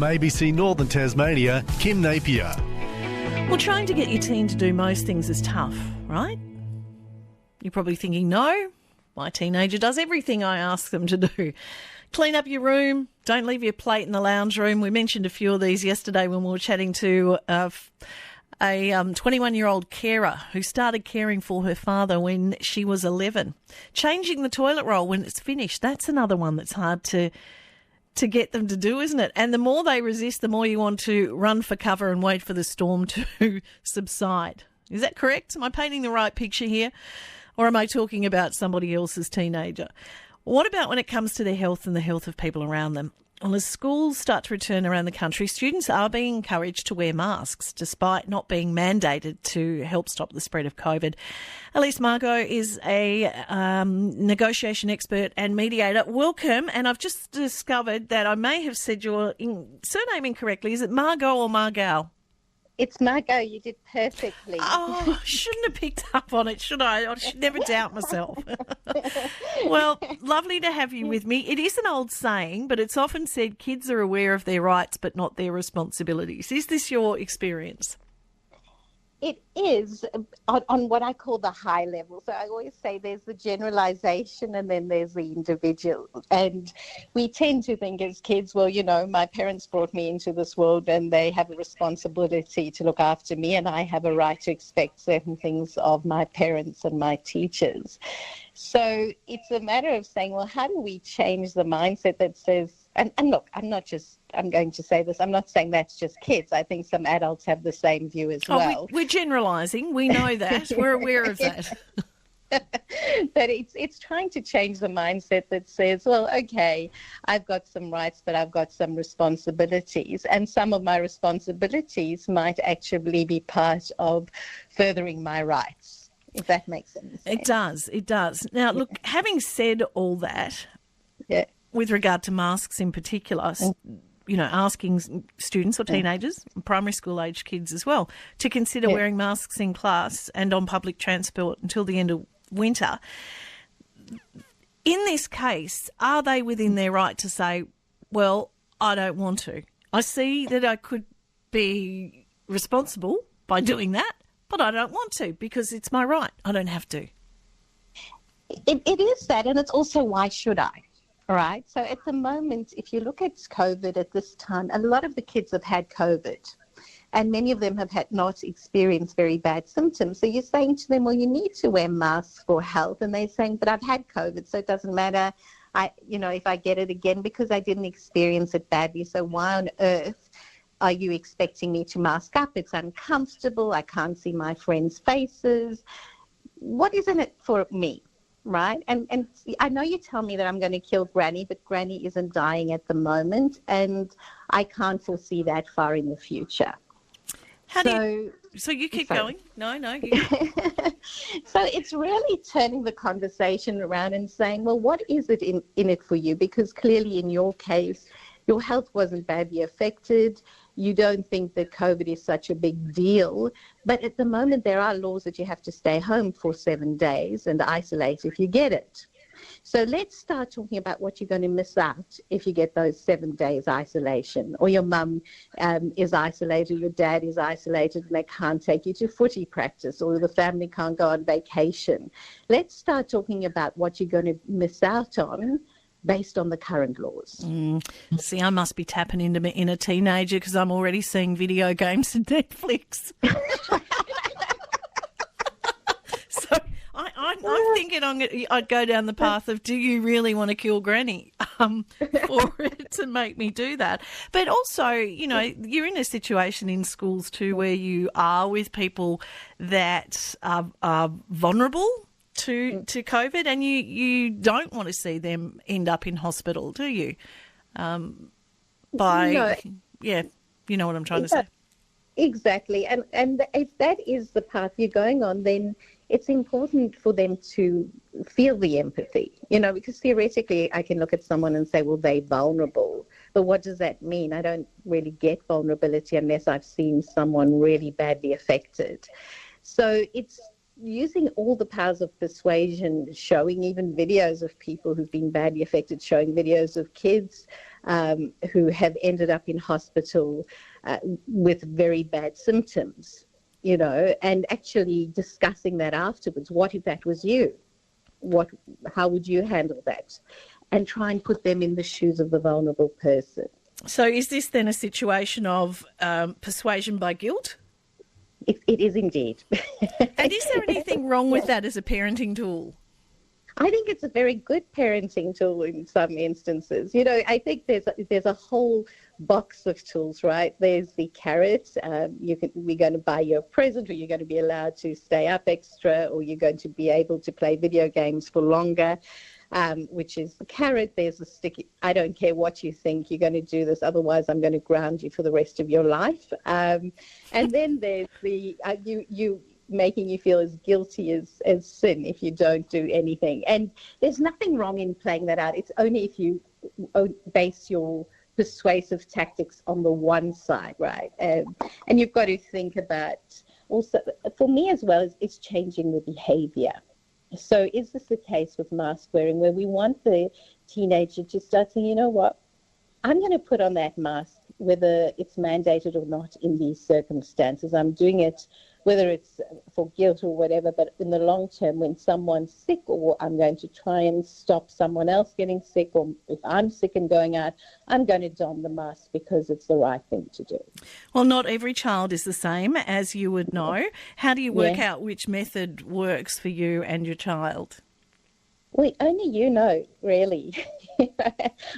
ABC Northern Tasmania, Kim Napier. Well, trying to get your teen to do most things is tough, right? You're probably thinking, no, my teenager does everything I ask them to do. Clean up your room, don't leave your plate in the lounge room. We mentioned a few of these yesterday when we were chatting to a 21-year-old carer who started caring for her father when she was 11. Changing the toilet roll when it's finished, that's another one that's hard to get them to do, isn't it? And the more they resist, the more you want to run for cover and wait for the storm to subside. Is that correct? Am I painting the right picture here? Or am I talking about somebody else's teenager? What about when it comes to their health and the health of people around them? Well, as schools start to return around the country, students are being encouraged to wear masks despite not being mandated to help stop the spread of COVID. Elise Margow is a negotiation expert and mediator. Welcome. And I've just discovered that I may have said your surname incorrectly. Is it Margow or Margow? It's Margow. You did perfectly. Oh, I shouldn't have picked up on it, should I? I should never doubt myself. Well, lovely to have you with me. It is an old saying, but it's often said kids are aware of their rights but not their responsibilities. Is this your experience? It is on what I call the high level. So I always say there's the generalization and then there's the individual. And we tend to think as kids, well, you know, my parents brought me into this world and they have a responsibility to look after me and I have a right to expect certain things of my parents and my teachers. So it's a matter of saying, well, how do we change the mindset that says, and look, I'm going to say this, I'm not saying that's just kids. I think some adults have the same view as well. We're generalising. We know that. We're aware of that. But it's trying to change the mindset that says, well, okay, I've got some rights, but I've got some responsibilities. And some of my responsibilities might actually be part of furthering my rights, if that makes any sense. It does. Now, look, having said all that, yeah, with regard to masks in particular, you know, asking students or teenagers, primary school age kids as well, to consider wearing masks in class and on public transport until the end of winter. In this case, are they within their right to say, well, I don't want to? I see that I could be responsible by doing that, but I don't want to because it's my right. I don't have to. It is that, and it's also why should I? All right. So at the moment, if you look at COVID at this time, a lot of the kids have had COVID and many of them have not experienced very bad symptoms. So you're saying to them, well, you need to wear masks for health. And they're saying, but I've had COVID, so it doesn't matter, if I get it again because I didn't experience it badly. So why on earth are you expecting me to mask up? It's uncomfortable. I can't see my friends' faces. What is in it for me? Right. And I know you tell me that I'm going to kill Granny, but Granny isn't dying at the moment. And I can't foresee that far in the future. So you keep going. No. So it's really turning the conversation around and saying, well, what is it in it for you? Because clearly in your case, your health wasn't badly affected. You don't think that COVID is such a big deal. But at the moment, there are laws that you have to stay home for 7 days and isolate if you get it. So let's start talking about what you're going to miss out if you get those 7 days isolation, or your mum is isolated, your dad is isolated, and they can't take you to footy practice, or the family can't go on vacation. Let's start talking about what you're going to miss out on based on the current laws. See, I must be tapping into my inner teenager because I'm already seeing video games and Netflix. So I'm thinking I'd go down the path of, do you really want to kill Granny for it to make me do that? But also, you know, you're in a situation in schools too where you are with people that are vulnerable to COVID, and you don't want to see them end up in hospital, do you? No. Yeah, you know what I'm trying to say. Exactly. And if that is the path you're going on, then it's important for them to feel the empathy, you know, because theoretically I can look at someone and say, well, they're vulnerable. But what does that mean? I don't really get vulnerability unless I've seen someone really badly affected. So it's using all the powers of persuasion, showing even videos of people who've been badly affected, showing videos of kids who have ended up in hospital with very bad symptoms, and actually discussing that afterwards. What if that was you? How would you handle that? And try and put them in the shoes of the vulnerable person. So is this then a situation of persuasion by guilt? It is indeed. And is there anything wrong with that as a parenting tool? I think it's a very good parenting tool in some instances. I think there's a whole box of tools, right? There's the carrot. We're going to buy you a present, or you're going to be allowed to stay up extra, or you're going to be able to play video games for longer, which is the carrot. There's the stick. I don't care what you think. You're going to do this. Otherwise, I'm going to ground you for the rest of your life. And then there's the you making you feel as guilty as sin if you don't do anything. And there's nothing wrong in playing that out. It's only if you base your persuasive tactics on the one side, right? And you've got to think about also, for me as well, it's changing the behavior. So is this the case with mask wearing, where we want the teenager to start saying, you know what, I'm going to put on that mask whether it's mandated or not in these circumstances. I'm doing it whether it's for guilt or whatever, but in the long term, when someone's sick, or I'm going to try and stop someone else getting sick, or if I'm sick and going out, I'm going to don the mask because it's the right thing to do. Well, not every child is the same, as you would know. How do you work out which method works for you and your child? Well, only you know, really.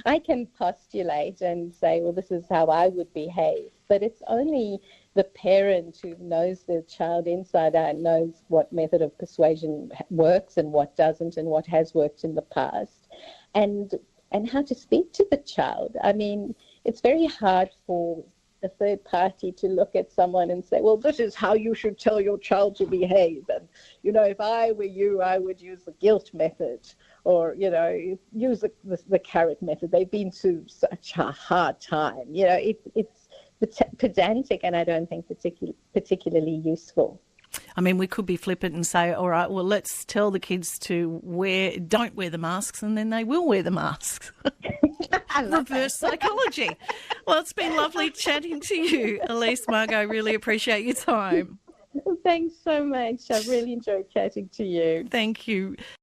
I can postulate and say, well, this is how I would behave, but it's only the parent who knows the child inside out, knows what method of persuasion works and what doesn't, and what has worked in the past, and how to speak to the child. I mean, it's very hard for a third party to look at someone and say, well, this is how you should tell your child to behave. And, if I were you, I would use the guilt method, or, use the carrot method. They've been through such a hard time. It's pedantic, and I don't think particularly useful. I mean, we could be flippant and say, all right, well, let's tell the kids to don't wear the masks, and then they will wear the masks. Reverse psychology. Well, it's been lovely chatting to you, Elise, Margow. Really appreciate your time. Thanks so much. I really enjoyed chatting to you. Thank you.